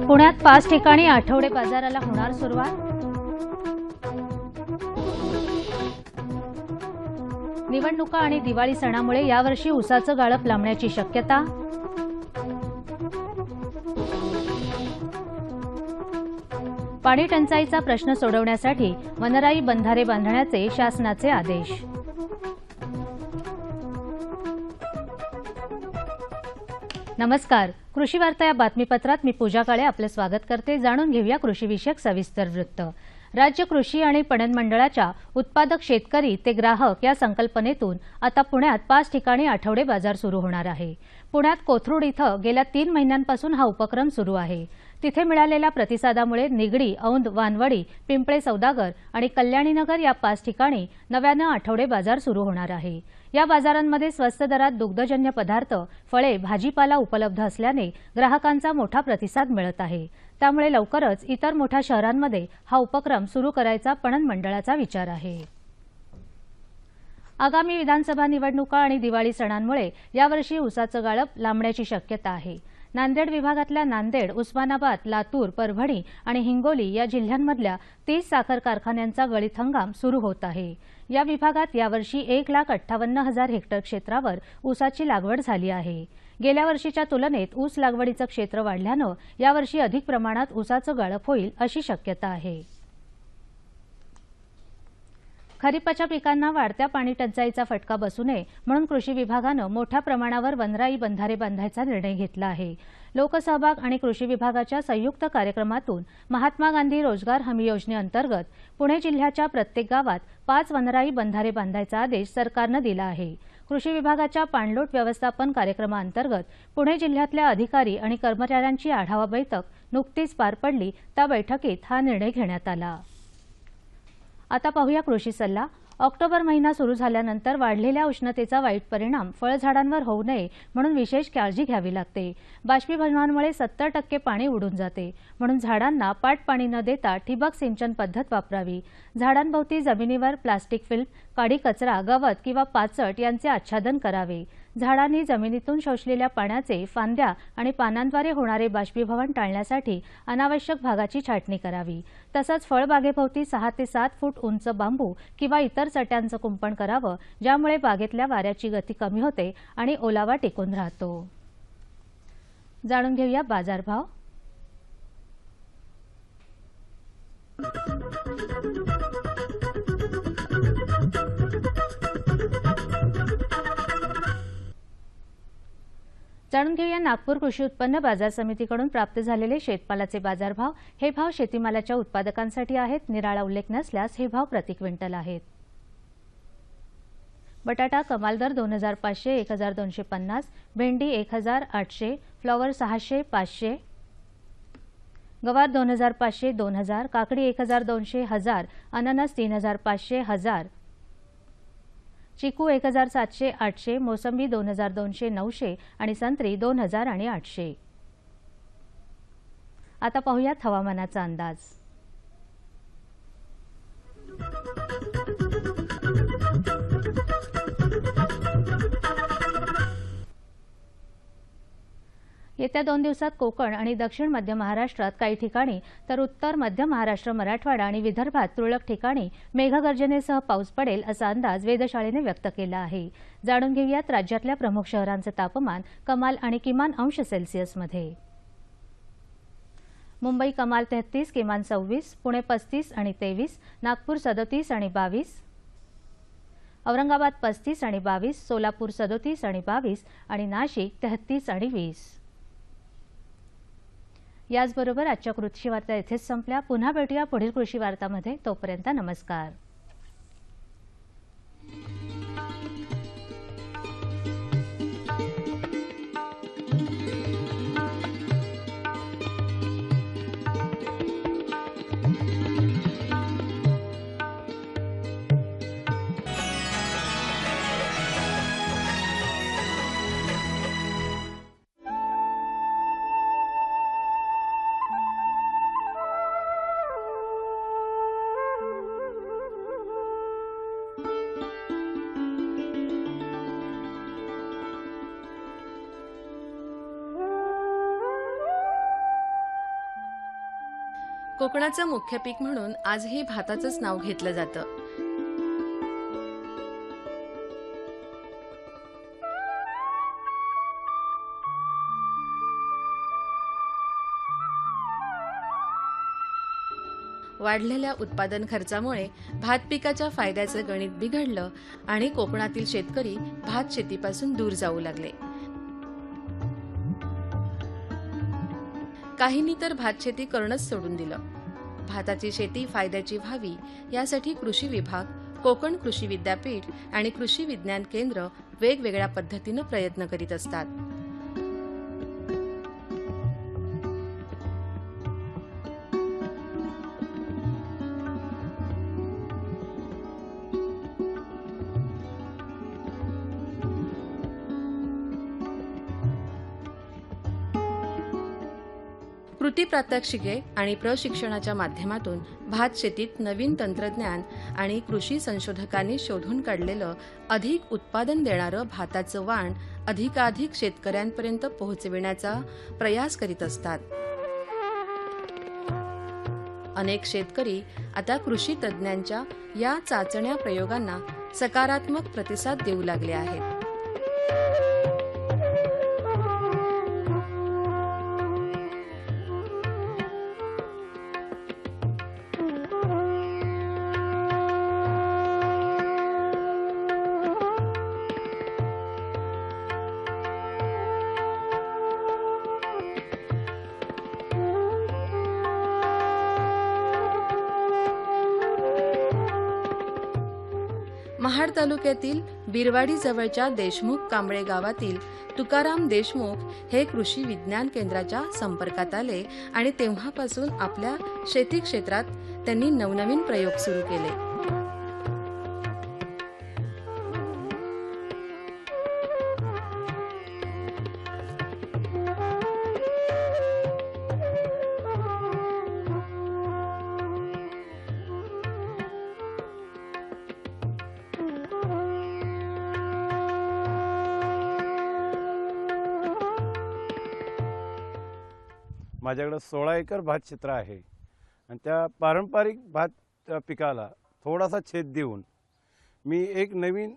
पुण्यात 5 ठिकाणी आठवडे बाजाराला होणार सुरुवात। निवडणुका आणि दिवाळी सणामुळे यावर्षी ऊसाचं गाळप लांबण्याची शक्यता। पाणी टंचाईचा प्रश्न सोडवण्यासाठी वनराई बंधारे बांधण्याचे शासनाचे आदेश। नमस्कार, कृषी वार्ता या बातमीपत्रात मी पूजा काळे आपले स्वागत करते। जाणून घेऊया कृषीविषयक सविस्तर वृत्त। राज्य कृषी आणि पणन मंडळाच्या उत्पादक शेतकरी ते ग्राहक या संकल्पनेतून आता पुण्यात 5 ठिकाणी आठवडे बाजार सुरू होणार आहे। पुण्यात कोथरूड इथं गेल्या 3 महिन्यांपासून हा उपक्रम सुरू आहे। तिथे मिळालेल्या प्रतिसादामुळे निगडी, औंध, वानवडी, पिंपळे सौदागर आणि कल्याणीनगर या 5 ठिकाणी नव्याने आठवडे बाजार सुरू होणार आहे। या बाजारांमध्ये स्वस्त दरात दुग्धजन्य पदार्थ, फळे, भाजीपाला उपलब्ध असल्याने ग्राहकांचा मोठा प्रतिसाद मिळत आहे। त्यामुळे लवकरच इतर मोठ्या शहरांमध्ये हा उपक्रम सुरू करायचा पणन मंडळाचा विचार आहे। आगामी विधानसभा निवडणुका आणि दिवाळी सणांमुळे यावर्षी ऊसाचं गाळप लांबण्याची शक्यता आहे। नांदेड विभागातल्या नांदेड, उस्मानाबाद, लातूर, परभणी आणि हिंगोली या जिल्ह्यांमधल्या 30 साखर कारखान्यांचा गळीत हंगाम सुरू होत आहे। या विभागात यावर्षी 1,58,000 हेक्टर क्षेत्रावर ऊसाची लागवड झाली आहे। गेल्या वर्षीच्या तुलनेत ऊस लागवडीचं क्षेत्र वाढल्यानं यावर्षी अधिक प्रमाणात ऊसाचं गाळप होईल अशी शक्यता आहे। खरीपाच्या पिकांना वाढत्या पाणी टंचाईचा फटका बसू नये म्हणून कृषी विभागानं मोठ्या प्रमाणावर वनराई बंधारे बांधायचा निर्णय घेतला आहे। लोकसहभाग आणि कृषी विभागाच्या संयुक्त कार्यक्रमातून महात्मा गांधी रोजगार हमी योजनेअंतर्गत पुणे जिल्ह्याच्या प्रत्येक गावात 5 वनराई बंधारे बांधायचा आदेश सरकारनं दिला आहे। कृषी विभागाच्या पाणलोट व्यवस्थापन कार्यक्रमाअंतर्गत पुणे जिल्ह्यातल्या अधिकारी आणि कर्मचाऱ्यांची आढावा बैठक नुकतीच पार पडली। त्या बैठकीत हा निर्णय घेण्यात आला। आता पाहूया कृषी सल्ला। ऑक्टोबर महिना सुरू झाल्यानंतर वाढलेल्या उष्णतेचा वाईट परिणाम फळझाडांवर होऊ नये म्हणून विशेष काळजी घ्यावी लागते। बाष्पीभवनामुळे 70% पाणी उडून जाते, म्हणून झाडांना पाट पाणी न देता ठिबक सिंचन पद्धत वापरावी। झाडांभोवती जमिनीवर प्लास्टिक फिल्म, काडी कचरा, गवत किंवा पाचट यांचे आच्छादन करावे। झाडांनी जमिनीतून शोषलेल्या पाण्याचे फांद्या आणि पानांद्वारे होणारे बाष्पीभवन टाळण्यासाठी अनावश्यक भागाची छाटणी करावी। तसंच फळबागेभोवती 6 ते 7 फूट उंच बांबू किंवा इतर चट्यांचं कुंपण करावं, ज्यामुळे बागेतल्या वाऱ्याची गती कमी होते आणि ओलावा टिकून राहतो। जाणून घेऊया बाजारभाव। जाणून घेऊया नागपूर कृषी उत्पन्न बाजार समितीकडून प्राप्त झालेले शेतमालाचे बाजारभाव। हे भाव शेतीमालाच्या उत्पादकांसाठी आहेत। निराळा उल्लेख नसल्यास हे भाव प्रति क्विंटल आहेत। बटाटा कमाल दर 2500, 1250, भेंडी 1800, फ्लॉवर 600, 500, गवार 2500, 2000, काकडी 1200, 1000, अननस 3500, 1000, चिकू 1700, 800, मोसंबी 2200, 900 आणि संत्री 2000 आणि 800। आता पाहूयात हवामानाचा अंदाज। येत्या 2 दिवसात कोकण आणि दक्षिण मध्य महाराष्ट्रात काही ठिकाणी तर उत्तर मध्य महाराष्ट्र, मराठवाडा आणि विदर्भात तुरळक ठिकाणी मेघगर्जनेसह पाऊस पडेल असा अंदाज वेधशाळेने व्यक्त केला आहे। जाणून घेऊयात राज्यातल्या प्रमुख शहरांचे तापमान कमाल आणि किमान अंश सेल्सिअसमध्ये। मुंबई कमाल 33, किमान 26, पुणे 35 आणि 23, नागपूर 37 आणि 22, औरंगाबाद 35 आणि 22, सोलापूर 37 आणि 22 आणि नाशिक 33 आणि 20। याचबरोबर आजच्या कृषी वार्ता इथेच संपल्या। पुन्हा भेटूया पुढील कृषी वार्तामध्ये। तोपर्यंत नमस्कार। कोकणाचं मुख्य पीक म्हणून आजही भाताचंच नाव घेतलं जातं. वाढलेल्या उत्पादन खर्चामुळे भात पिकाच्या फायद्याचं गणित बिघडलं आणि कोकणातील शेतकरी भात शेतीपासून दूर जाऊ लागले. काहींनी तर भात शेती करणंच सोडून दिलं. भाताची शेती फायद्याची व्हावी यासाठी कृषी विभाग, कोकण कृषी विद्यापीठ आणि कृषी विज्ञान केंद्र वेगवेगळ्या पद्धतीनं प्रयत्न करीत असतात. कृती प्रात्यक्षिके आणि प्रशिक्षणाच्या माध्यमातून भात शेतीत नवीन तंत्रज्ञान आणि कृषी संशोधकांनी शोधून काढलेलं अधिक उत्पादन देणारं भाताचं वाण अधिकाधिक शेतकऱ्यांपर्यंत पोहोचविण्याचा प्रयास करीत असतात. अनेक शेतकरी आता कृषी तज्ज्ञांच्या या चाचण्या प्रयोगांना सकारात्मक प्रतिसाद देऊ लागले आहेत. महाड तालुक्यातील बिरवाडी जवळच्या देशमुख कांबळे गावातील तुकाराम देशमुख हे कृषी विज्ञान केंद्राच्या संपर्कात आले आणि तेव्हापासून आपल्या शेती क्षेत्रात त्यांनी नवनवीन प्रयोग सुरू केले. माझ्याकडे 16 एकर भात क्षेत्र आहे आणि त्या पारंपरिक भात पिकाला थोडासा छेद देऊन मी एक नवीन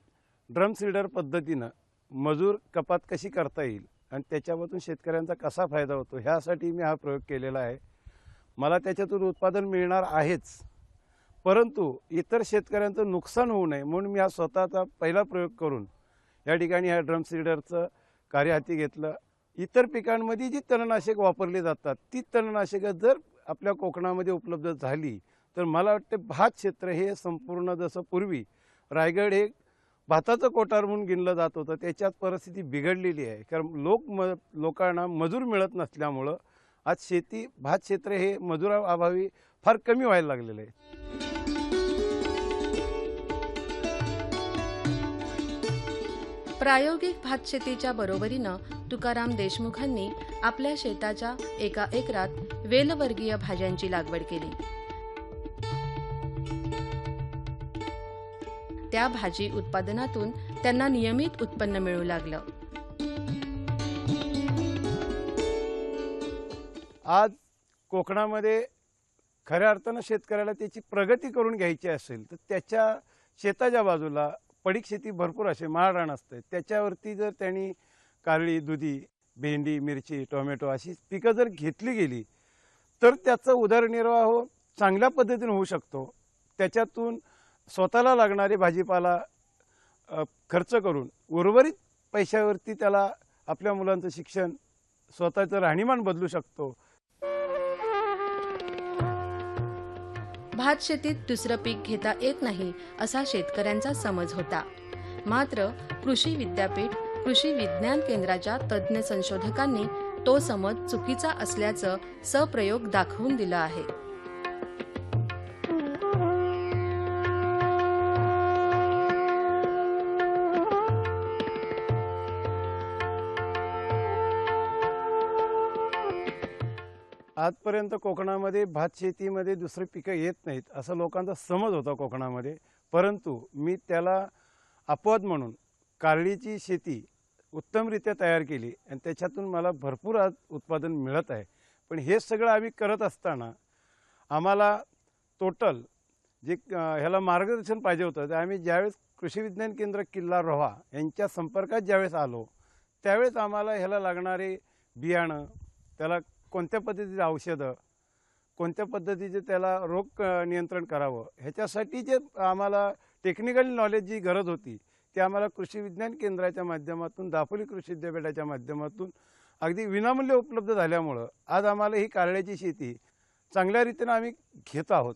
ड्रम सीडर पद्धतीनं मजूर कपात कशी करता येईल आणि त्याच्यामधून शेतकऱ्यांचा कसा फायदा होतो ह्यासाठी मी हा प्रयोग केलेला आहे. मला त्याच्यातून उत्पादन मिळणार आहेच, परंतु इतर शेतकऱ्यांचं नुकसान होऊ नये म्हणून मी हा स्वतःचा पहिला प्रयोग करून या ठिकाणी ह्या ड्रम सीडरचं कार्य हाती घेतलं. इतर पिकांमध्ये जी तणनाशक वापरली जातात ती तणनाशकं जर आपल्या कोकणामध्ये उपलब्ध झाली तर मला वाटतं भात क्षेत्र हे संपूर्ण, जसं पूर्वी रायगड हे भाताचं कोठार म्हणून गिनलं जात होतं, त्याच्यात परिस्थिती बिघडलेली आहे. कारण लोकांना मजूर मिळत नसल्यामुळं आज भात क्षेत्र हे मजुराअभावी फार कमी व्हायला लागलेलं आहे. प्रायोगिक भात शेतीच्या बरोबरीनं तुकाराम देशमुखांनी आपल्या शेताच्या एका एकरात वेलवर्गीय भाज्यांची लागवड केली. त्या भाजी उत्पादनातून त्यांना नियमित उत्पन्न मिळू लागलं. आज कोकणामध्ये खऱ्या अर्थानं शेतकऱ्याला त्याची प्रगती करून घ्यायची असेल तर त्याच्या शेताच्या बाजूला पडीक शेती भरपूर असे माळरान असते, त्याच्यावरती जर त्यांनी कारळी, दुधी, भेंडी, मिरची, टोमॅटो अशी पिकं जर घेतली गेली तर त्याचा उदरनिर्वाह चांगल्या पद्धतीने होऊ शकतो. त्याच्यातून स्वतःला लागणारे भाजीपाला खर्च करून उर्वरित पैशावरती त्याला आपल्या मुलांचं शिक्षण, स्वतःचं राहणीमान बदलू शकतो. भात शेतीत दुसरं पीक घेता येत नाही असा शेतकऱ्यांचा समज होता. मात्र कृषी विद्यापीठ, कृषी विज्ञान केंद्राच्या तज्ज्ञ संशोधकांनी तो समज चुकीचा असल्याचं सप्रयोग दाखवून दिलं आहे. आजपर्यंत कोकणामध्ये भात शेतीमध्ये दुसरी पिकं येत नाहीत असं लोकांचा समज होता कोकणामध्ये, परंतु मी त्याला अपवाद म्हणून कारळीची शेती उत्तमरित्या तयार केली आणि त्याच्यातून मला भरपूर आज उत्पादन मिळत आहे. पण हे सगळं आम्ही करत असताना आम्हाला टोटल जे ह्याला मार्गदर्शन पाहिजे होतं ते आम्ही ज्यावेळेस कृषी विज्ञान केंद्र किल्ला रोहा यांच्या संपर्कात ज्यावेळेस आलो त्यावेळेस आम्हाला ह्याला लागणारे बियाणं, त्याला कोणत्या पद्धतीचे औषधं, कोणत्या पद्धतीचे त्याला रोग नियंत्रण करावं ह्याच्यासाठी जे आम्हाला टेक्निकल नॉलेज जी गरज होती ते आम्हाला कृषी विज्ञान केंद्राच्या माध्यमातून, दापोली कृषी विद्यापीठाच्या माध्यमातून अगदी विनामूल्य उपलब्ध झाल्यामुळं आज आम्हाला ही कारल्याची शेती चांगल्या रीतीनं आम्ही घेत आहोत.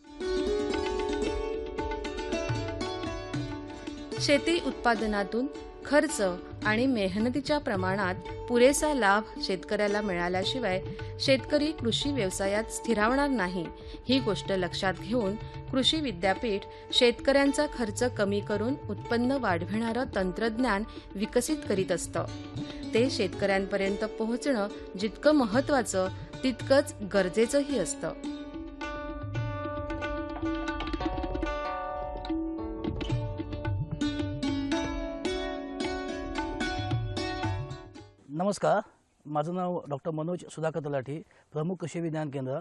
शेती उत्पादनातून खर्च आणि मेहनतीच्या प्रमाणात पुरेसा लाभ शेतकऱ्याला मिळाल्याशिवाय शेतकरी कृषी व्यवसायात स्थिरावणार नाही, ही गोष्ट लक्षात घेऊन कृषी विद्यापीठ शेतकऱ्यांचा खर्च कमी करून उत्पन्न वाढविणारं तंत्रज्ञान विकसित करीत असतं. ते शेतकऱ्यांपर्यंत पोहोचणं जितकं महत्त्वाचं तितकंच गरजेचंही असतं. नमस्कार, माझं नाव डॉक्टर मनोज सुधाकर तलाठी, प्रमुख कृषी विज्ञान केंद्र.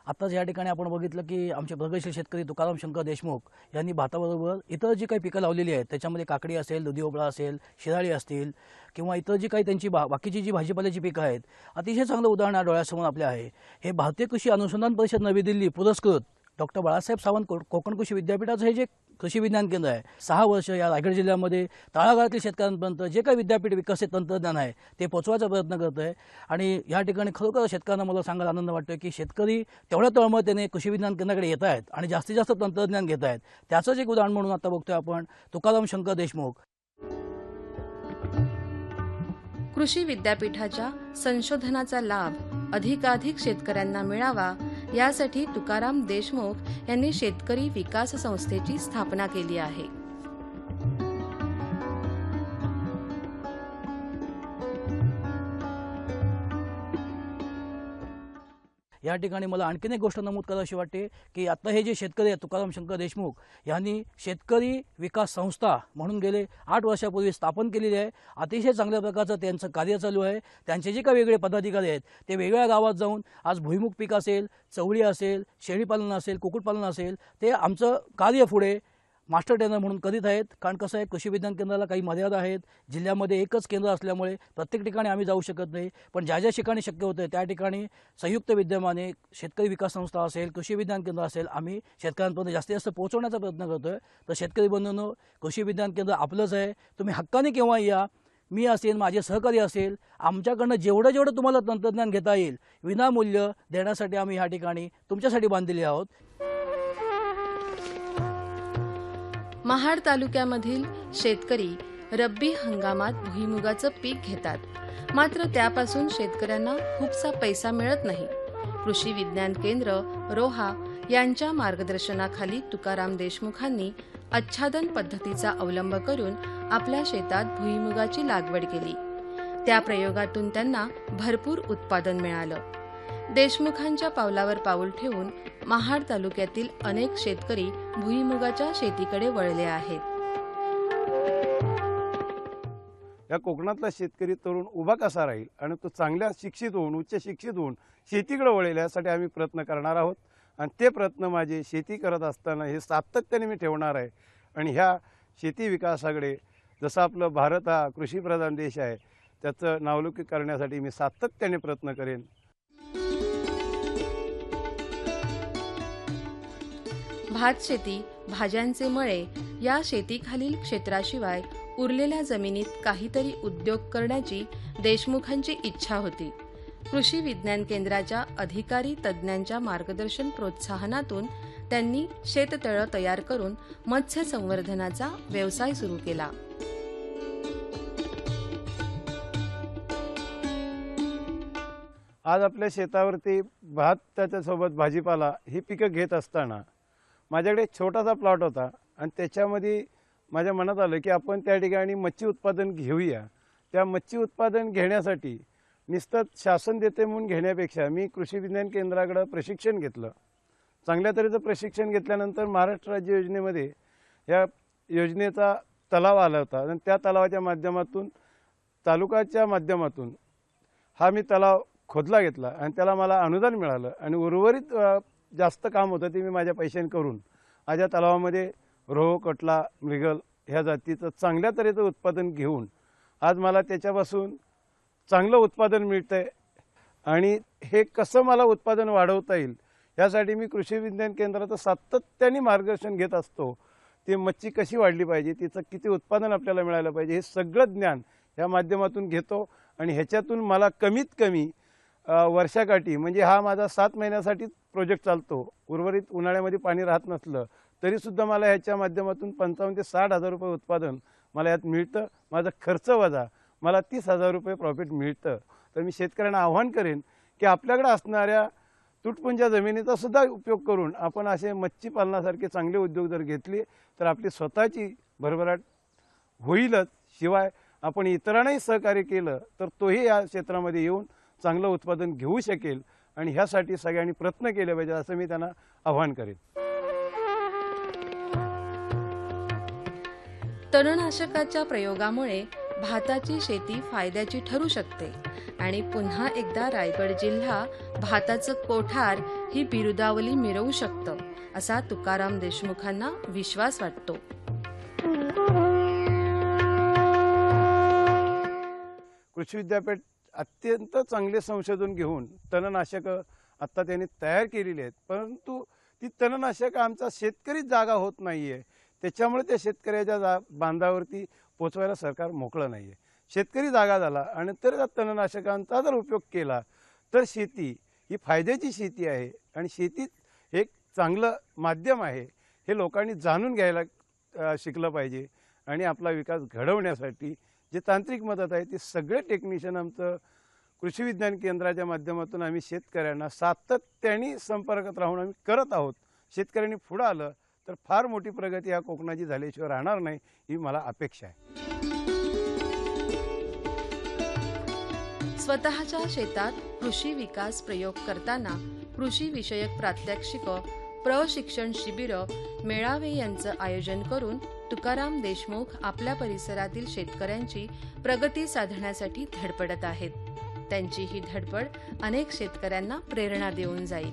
आत्ताच या ठिकाणी आपण बघितलं की आमचे प्रगतशील शेतकरी तुकाराम शंकर देशमुख यांनी भाताबरोबर इतर जी काही पिकं लावलेली आहेत त्याच्यामध्ये काकडी असेल, दुधी भोपळा असेल, शिराळी असतील किंवा इतर जी काही त्यांची बाकीची जी भाजीपाल्याची पिकं आहेत, अतिशय चांगलं उदाहरण या डोळ्यासमोर आपले आहे. हे भारतीय कृषी अनुसंधान परिषद नवी दिल्ली पुरस्कृत डॉक्टर बाळासाहेब सावंत कोकण कृषी विद्यापीठाचं हे जे कृषी विज्ञान केंद्र आहे, 6 वर्ष या रायगड जिल्ह्यामध्ये तळागाळातील शेतकऱ्यांपर्यंत जे काही विद्यापीठ विकसित तंत्रज्ञान आहे ते पोचवायचा प्रयत्न करत आहे. आणि या ठिकाणी खरोखर शेतकऱ्यांना मला सांगायला आनंद वाटतो की शेतकरी तेवढ्या तळमळतेने कृषी विज्ञान केंद्राकडे येत आहेत आणि जास्तीत जास्त तंत्रज्ञान घेत आहेत. त्याचंच एक उदाहरण म्हणून आता बघतोय आपण तुकाराम शंकर देशमुख. कृषी विद्यापीठाच्या संशोधनाचा लाभ अधिकाधिक शेतकऱ्यांना मिळावा यासाठी तुकाराम देशमुख यांनी शेतकरी विकास संस्थेची स्थापना केली आहे. या ठिकाणी मला आणखीन एक गोष्ट नमूद करावीशी वाटते की आता हे जे शेतकरी आहेत तुकाराम शंकर देशमुख यांनी शेतकरी विकास संस्था म्हणून गेले 8 वर्षापूर्वी स्थापन केलेली आहे. अतिशय चांगल्या प्रकारचं त्यांचं कार्य चालू आहे. त्यांचे जे काही वेगळे पदाधिकारी आहेत ते वेगवेगळ्या गावात जाऊन आज भुईमुग पीक असेल, चवळी असेल, शेळीपालन असेल, कुक्कुटपालन असेल, ते आमचं कार्य पुढे मास्टर ट्रेनर म्हणून करीत आहेत. कारण कसं आहे, कृषी विज्ञान केंद्राला काही मर्यादा आहेत. जिल्ह्यामध्ये एकच केंद्र असल्यामुळे प्रत्येक ठिकाणी आम्ही जाऊ शकत नाही. पण ज्या ज्या ठिकाणी शक्य होतं त्या ठिकाणी संयुक्त विद्यमाने शेतकरी विकास संस्था असेल, कृषी विज्ञान केंद्र असेल, आम्ही शेतकऱ्यांपर्यंत जास्तीत जास्त पोहोचवण्याचा प्रयत्न करतोय. तर शेतकरी बंधूंनो, कृषी विज्ञान केंद्र आपलंच आहे. तुम्ही हक्काने केव्हा या, मी असेल, माझे सहकारी असेल, आमच्याकडनं जेवढं तुम्हाला तंत्रज्ञान घेता येईल विनामूल्य देण्यासाठी आम्ही ह्या ठिकाणी तुमच्यासाठी बांधलेले आहोत. महाड तालुक्यामधील शेतकरी रब्बी हंगामात भुईमुगाचं पीक घेतात, मात्र त्यापासून शेतकऱ्यांना खूपसा पैसा मिळत नाही. कृषी विज्ञान केंद्र रोहा यांच्या मार्गदर्शनाखाली तुकाराम देशमुखांनी आच्छादन पद्धतीचा अवलंब करून आपल्या शेतात भुईमुगाची लागवड केली. त्या प्रयोगातून त्यांना भरपूर उत्पादन मिळालं. देशमुखांच्या पावलावर पाऊल ठेवून महाड तालुक्यातील अनेक शेतकरी भुईमुगाच्या शेतीकडे वळले आहेत. या कोकणातला शेतकरी तरुण उभा कसा राहील आणि तो चांगल्या शिक्षित होऊन, उच्च शिक्षित होऊन शेतीकडे वळेल यासाठी आम्ही प्रयत्न करणार आहोत. आणि ते प्रयत्न माझे शेती करत असताना हे सातत्याने मी ठेवणार आहे. आणि ह्या शेती विकासाकडे, जसं आपलं भारत हा कृषीप्रधान देश आहे, त्याचं नावलौकिक करण्यासाठी मी सातत्याने प्रयत्न करेन. भात शेती, भाज्यांचे मळे या शेतीखालील क्षेत्राशिवाय उरलेल्या जमिनीत काहीतरी उद्योग करण्याची देशमुखांची इच्छा होती. कृषी विज्ञान केंद्राच्या अधिकारी तज्ज्ञांच्या मार्गदर्शन प्रोत्साहनातून त्यांनी शेततळं तयार करून मत्स्य संवर्धनाचा व्यवसाय सुरू केला. आज आपल्या शेतावरती भात, त्याच्यासोबत भाजीपाला ही पिकं घेत असताना माझ्याकडे एक छोटासा प्लॉट होता आणि त्याच्यामध्ये माझ्या मनात आलं की आपण त्या ठिकाणी मच्छी उत्पादन घेऊया. त्या मच्छी उत्पादन घेण्यासाठी नुसतं शासन देते म्हणून घेण्यापेक्षा मी कृषी विज्ञान केंद्राकडे प्रशिक्षण घेतलं. चांगल्या तऱ्हेचं प्रशिक्षण घेतल्यानंतर महाराष्ट्र राज्य योजनेमध्ये या योजनेचा तलाव आला होता आणि त्या तलावाच्या माध्यमातून, तालुक्याच्या माध्यमातून हा मी तलाव खोदला घेतला आणि त्याला मला अनुदान मिळालं आणि उर्वरित जास्त काम होतं ते मी माझ्या पैशाने करून माझ्या तलावामध्ये रोह, कटला, मृगल ह्या जातीचं चांगल्या तऱ्हेचं उत्पादन घेऊन आज मला त्याच्यापासून चांगलं उत्पादन मिळतंय. आणि हे कसं मला उत्पादन वाढवता येईल यासाठी मी कृषी विज्ञान केंद्राचं सातत्याने मार्गदर्शन घेत असतो. ती मच्छी कशी वाढली पाहिजे, तिचं किती उत्पादन आपल्याला मिळालं पाहिजे, हे सगळं ज्ञान या माध्यमातून घेतो. आणि ह्याच्यातून मला कमीत कमी वर्षाकाठी म्हणजे हा माझा 7 महिन्यासाठी प्रोजेक्ट चालतो. उर्वरित उन्हाळ्यामध्ये पाणी राहत नसलं तरीसुद्धा मला ह्याच्या माध्यमातून 55,000 ते 60,000 रुपये उत्पादन मला यात मिळतं. माझा खर्च वजा मला 30,000 रुपये प्रॉफिट मिळतं. तर मी शेतकऱ्यांना आव्हान करेन की आपल्याकडे असणाऱ्या तुटपुंज्या जमिनीचा सुद्धा उपयोग करून आपण असे मच्छी पालनासारखे चांगले उद्योग जर घेतले तर आपली स्वतःची भरभराट होईलच. शिवाय आपण इतरांनाही सहकार्य केलं तर तोही या क्षेत्रामध्ये येऊन चांगलं उत्पादन घेऊ शकेल. आणि ह्यासाठी सगळ्यांनी प्रयत्न केले पाहिजे असं मी त्यांना आव्हान करेन. तणनाशकाच्या प्रयोगामुळे भाताची शेती फायद्याची ठरू शकते आणि पुन्हा एकदा रायगड जिल्हा भाताचं कोठार ही बिरुदावली मिरवू शकतं असा तुकाराम देशमुखांना विश्वास वाटतो. कृषी विद्यापीठ अत्यंत चांगले संशोधन घेऊन तणनाशकं आत्ता त्यांनी तयार केलेली आहेत. परंतु ती तणनाशकं आमचा शेतकरीच जागा होत नाही आहे. त्याच्यामुळे त्या शेतकऱ्याच्या बांधावरती पोचवायला सरकार मोकळं नाही आहे. शेतकरी जागा झाला आणि तर त्या तणनाशकांचा जर उपयोग केला तर शेती ही फायद्याची शेती आहे आणि शेतीत एक चांगलं माध्यम आहे हे लोकांनी जाणून घ्यायला शिकलं पाहिजे. आणि आपला विकास घडवण्यासाठी जे तांत्रिक मदत आहे ते सगळे टेक्निशियन आमचं कृषी विज्ञान केंद्राच्या माध्यमातून आम्ही शेतकऱ्यांना सातत्याने संपर्कात राहून आम्ही करत आहोत. शेतकऱ्यांनी पुढं आलं तर फार मोठी प्रगती या कोकणाची झाल्याशिवाय राहणार नाही ही मला अपेक्षा आहे. स्वतःच्या शेतात कृषी विकास प्रयोग करताना कृषी विषयक प्रात्यक्षिकं, प्रशिक्षण शिबिरं, मेळावे यांचं आयोजन करून तुकाराम देशमुख आपल्या परिसरातील शेतकऱ्यांची प्रगती साधण्यासाठी धडपडत आहेत. त्यांची ही धडपड अनेक शेतकऱ्यांना प्रेरणा देऊन जाईल.